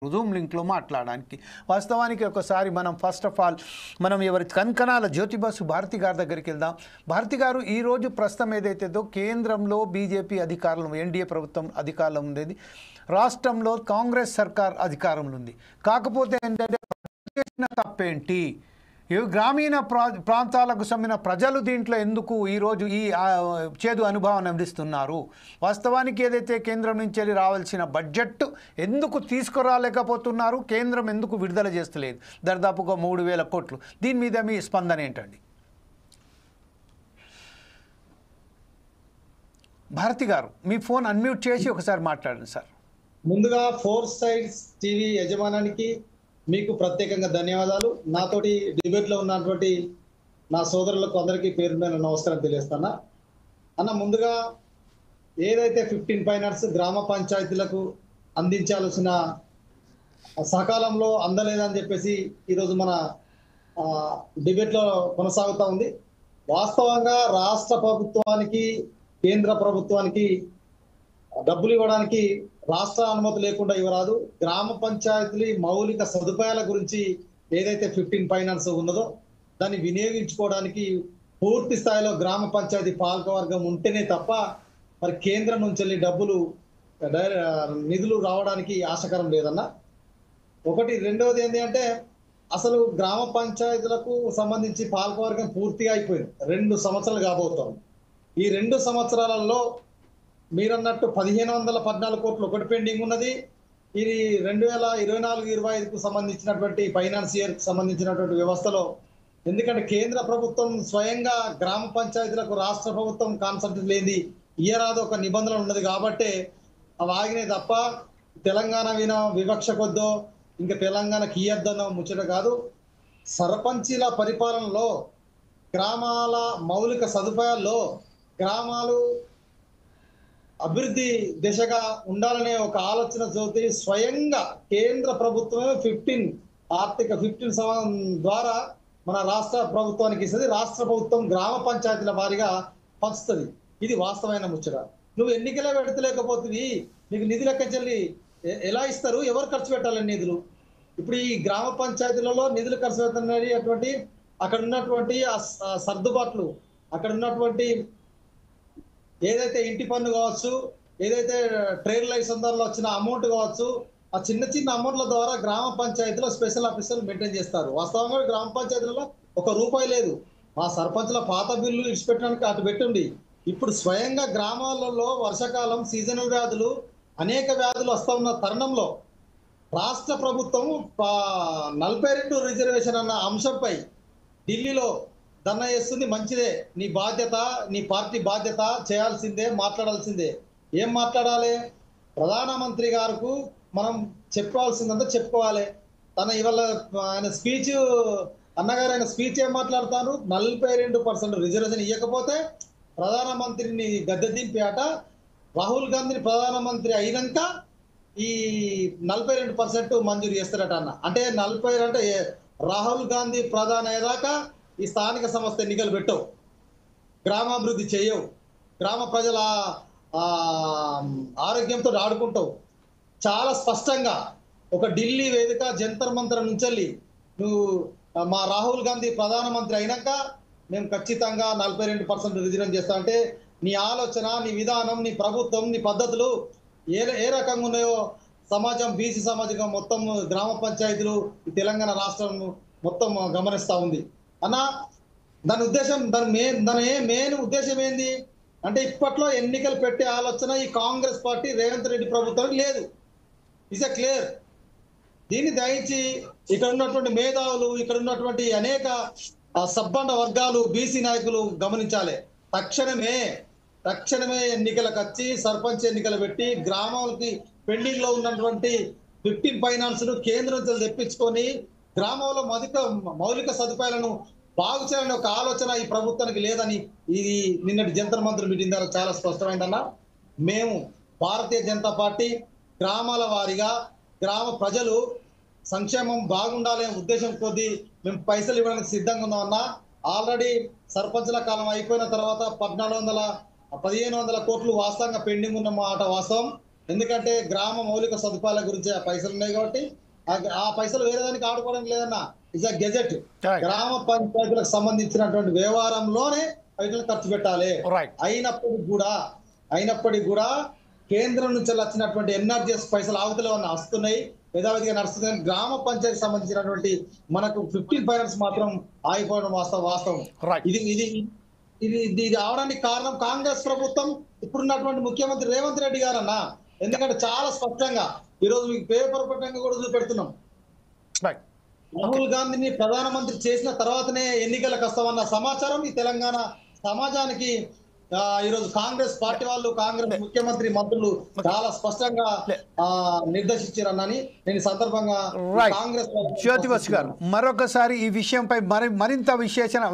Zoom లింక్లో మాట్లాడడానికి వాస్తవానికి ఒకసారి మనం ఫస్ట్ ఆఫ్ ఆల్ మనం ఎవరి కన్కనాల జ్యోతిబసు భారతి గారి దగ్గరికి వెళ్దాం. భారతి గారు, ఈరోజు ప్రస్తుతం ఏదైతేదో కేంద్రంలో బీజేపీ అధికారంలో ఎన్డీఏ ప్రభుత్వం అధికారంలో ఉండేది, రాష్ట్రంలో కాంగ్రెస్ సర్కార్ అధికారంలో ఉంది. కాకపోతే ఏంటంటే చేసిన తప్పేంటి, గ్రామీణ ప్రాంతాలకు చెందిన ప్రజలు దీంట్లో ఎందుకు ఈరోజు ఈ చేదు అనుభవాన్ని అందిస్తున్నారు? వాస్తవానికి ఏదైతే కేంద్రం నుంచి వెళ్ళి రావాల్సిన బడ్జెట్ ఎందుకు తీసుకురాలేకపోతున్నారు, కేంద్రం ఎందుకు విడుదల చేస్తలేదు దాదాపుగా 3,000 కోట్లు? దీని మీద మీ స్పందన ఏంటండి? భారతి గారు, మీ ఫోన్ అన్మ్యూట్ చేసి ఒకసారి మాట్లాడండి సార్. ముందుగా ఫోర్ సైడ్స్ టీవీ యజమానానికి మీకు ప్రత్యేకంగా ధన్యవాదాలు. నాతోటి డిబేట్లో ఉన్నటువంటి నా సోదరులకు అందరికీ పేరు మీద నమస్కారం తెలియజేస్తున్నా. అన్న, ముందుగా ఏదైతే 15 ఫైనాన్స్ గ్రామ పంచాయతీలకు అందించాల్సిన సకాలంలో అందలేదని చెప్పేసి ఈరోజు మన డిబేట్లో కొనసాగుతూ ఉంది. వాస్తవంగా రాష్ట్ర ప్రభుత్వానికి కేంద్ర ప్రభుత్వానికి డబ్బులు ఇవ్వడానికి రాష్ట్ర అనుమతి లేకుండా ఇవ్వరాదు. గ్రామ పంచాయతీల మౌలిక సదుపాయాల గురించి ఏదైతే 15 ఫైనాన్స్ ఉన్నదో దాన్ని వినియోగించుకోవడానికి పూర్తి స్థాయిలో గ్రామ పంచాయతీ పాలకవర్గం ఉంటేనే తప్ప మరి కేంద్రం నుంచి వెళ్ళి డబ్బులు నిధులు రావడానికి ఆశకరం లేదన్న. ఒకటి. రెండవది ఏంటి అంటే, అసలు గ్రామ పంచాయతీలకు సంబంధించి పాలకవర్గం పూర్తిగా అయిపోయింది. 2 సంవత్సరాలు కాబోతాం. ఈ 2 సంవత్సరాలలో మీరన్నట్టు 1,514 కోట్లు ఒకటి పెండింగ్ ఉన్నది. ఇది 2024-25కు సంబంధించినటువంటి ఫైనాన్స్ ఇయర్కి సంబంధించినటువంటి వ్యవస్థలో, ఎందుకంటే కేంద్ర ప్రభుత్వం స్వయంగా గ్రామ పంచాయతీలకు రాష్ట్ర ప్రభుత్వం కాన్సల్ట్ లేని ఇయరాదు ఒక నిబంధన ఉన్నది కాబట్టి అవి ఆగినాయి తప్ప తెలంగాణ వివక్ష కొద్దో ఇంకా తెలంగాణకి ఇయ్యద్దనో ముచ్చట కాదు. సర్పంచీల పరిపాలనలో గ్రామాల మౌలిక సదుపాయాల్లో గ్రామాలు అభివృద్ధి దిశగా ఉండాలనే ఒక ఆలోచన చోతి స్వయంగా కేంద్ర ప్రభుత్వమే 15 ద్వారా మన రాష్ట్ర ప్రభుత్వానికి ఇస్తుంది. రాష్ట్ర ప్రభుత్వం గ్రామ పంచాయతీల వారిగా పంచుతుంది. ఇది వాస్తవమైన ముచ్చట. నువ్వు ఎన్నికలే పెడతలేకపోతుంది, నీకు నిధులు ఎక్కచెల్లి ఎలా ఇస్తారు, ఎవరు ఖర్చు పెట్టాలి నిధులు? ఇప్పుడు ఈ గ్రామ పంచాయతీలలో నిధులు ఖర్చు పెడుతున్నది అటువంటి అక్కడ ఉన్నటువంటి సర్దుబాట్లు, అక్కడ ఉన్నటువంటి ఏదైతే ఇంటి పన్ను కావచ్చు, ఏదైతే ట్రేడ్ లైసెన్స్ ద్వారా వచ్చిన అమౌంట్ కావచ్చు, ఆ చిన్న చిన్న అమౌంట్ల ద్వారా గ్రామ పంచాయతీలో స్పెషల్ ఆఫీసర్లు మెయింటైన్ చేస్తారు. వాస్తవంగా గ్రామ పంచాయతీలలో ₹1 లేదు. మా సర్పంచ్ల పాత బిల్లు ఇచ్చిపెట్టడానికి అటు పెట్టండి. ఇప్పుడు స్వయంగా గ్రామాలలో వర్షాకాలం సీజనల్ వ్యాధులు, అనేక వ్యాధులు వస్తూ ఉన్న తరుణంలో రాష్ట్ర ప్రభుత్వం 42 రిజర్వేషన్ అన్న అంశంపై ఢిల్లీలో ధర్నా చేస్తుంది. మంచిదే, నీ బాధ్యత, నీ పార్టీ బాధ్యత, చేయాల్సిందే, మాట్లాడాల్సిందే. ఏం మాట్లాడాలి? ప్రధానమంత్రి గారికి మనం చెప్పాల్సిందంతా చెప్పుకోవాలి. ఇవాళ ఆయన స్పీచ్, అన్నగారు ఆయన స్పీచ్ ఏం మాట్లాడతారు? 42% రిజర్వేషన్ ఇవ్వకపోతే ప్రధానమంత్రిని గద్దె దింపి ఆట రాహుల్ గాంధీని ప్రధానమంత్రి అయినాక ఈ 42% మంజూరు చేస్తారట అన్న. అంటే 40 అంటే రాహుల్ గాంధీ ప్రధాని అయ్యేదాకా ఈ స్థానిక సంస్థ ఎన్నికలు పెట్టవు, గ్రామాభివృద్ధి చేయవు, గ్రామ ప్రజల ఆరోగ్యంతో ఆడుకుంటావు. చాలా స్పష్టంగా ఒక ఢిల్లీ వేదిక జంతర్ మంతర్ నుంచి నువ్వు మా రాహుల్ గాంధీ ప్రధానమంత్రి అయినాక మేము ఖచ్చితంగా 42% రిజర్వేషన్ చేస్తా అంటే నీ ఆలోచన, నీ విధానం, నీ ప్రభుత్వం, నీ పద్ధతులు ఏ రకంగా ఉన్నాయో సమాజం, బీసీ సమాజం మొత్తం, గ్రామ పంచాయతీలు, తెలంగాణ రాష్ట్రం మొత్తం గమనిస్తూ ఉంది అన్న. దాని ఉద్దేశం, దాని మెయిన్ ఉద్దేశం ఏంది అంటే, ఇప్పట్లో ఎన్నికలు పెట్టే ఆలోచన ఈ కాంగ్రెస్ పార్టీ రేవంత్ రెడ్డి ప్రభుత్వానికి లేదు. Is a clear. దీన్ని దయించి ఇక్కడ ఉన్నటువంటి మేధావులు, ఇక్కడ ఉన్నటువంటి అనేక సబ్బండ వర్గాలు, బీసీ నాయకులు గమనించాలి. తక్షణమే ఎన్నికలకు వచ్చి సర్పంచ్ ఎన్నికలు పెట్టి గ్రామాలకి పెండింగ్ లో ఉన్నటువంటి 15 ఫైనాన్స్ ను కేంద్రం తెప్పించుకొని గ్రామంలో మౌలిక సదుపాయాలను బాగు చేయాలని ఒక ఆలోచన ఈ ప్రభుత్వానికి లేదని ఇది నిన్నటి జంతర్ మంతర్ మీటింగ్ ద్వారా చాలా స్పష్టమైందన్న. మేము భారతీయ జనతా పార్టీ గ్రామాల వారీగా గ్రామ ప్రజలు సంక్షేమం బాగుండాలనే ఉద్దేశం కొద్దీ మేము పైసలు ఇవ్వడానికి సిద్ధంగా ఉన్నామన్నా. ఆల్రెడీ సర్పంచ్ల కాలం అయిపోయిన తర్వాత 1,400-1,500 కోట్లు వాస్తవంగా పెండింగ్ ఉన్న మాట వాస్తవం. ఎందుకంటే గ్రామ మౌలిక సదుపాయాల గురించి ఆ పైసలు ఉన్నాయి కాబట్టి ఆ పైసలు వేరే దానికి ఆడుకోవడం లేదన్నా. Is a gazette. Right. గ్రామ పంచాయతీలకు సంబంధించినటువంటి వ్యవహారంలోనే పైసలు ఖర్చు పెట్టాలి. Right. అయినప్పటికీ కూడా కేంద్రం నుంచి వచ్చినటువంటి ఎన్ఆర్జీఎస్ పైసలు ఆవుతలే వస్తున్నాయి, యథావిధిగా నడుస్తుంది. గ్రామ పంచాయతీ సంబంధించినటువంటి మనకు 15 ఫైనాన్స్ మాత్రం ఆగిపోవడం వాస్తవం. Right. ఇది అవడానికి కారణం కాంగ్రెస్ ప్రభుత్వం, ఇప్పుడున్నటువంటి ముఖ్యమంత్రి రేవంత్ రెడ్డి గారు అన్న. ఎందుకంటే చాలా స్పష్టంగా ఈరోజు మీకు పేపర్ పట్టంగా కూడా చూపెడుతున్నాం. Right. రాహుల్ గాంధీని ప్రధానమంత్రి చేసిన తర్వాతనే ఎన్నికలకు వస్తామన్న సమాచారం ఈ తెలంగాణ సమాజానికి ఈరోజు కాంగ్రెస్ పార్టీ వాళ్ళు, కాంగ్రెస్ ముఖ్యమంత్రి మంత్రులు చాలా స్పష్టంగా నిర్దేశించారని నేను ఈ సందర్భంగా కాంగ్రెస్ జ్యోతి బసు గారు మరొకసారి ఈ విషయంపై మరింత విశ్లేషణ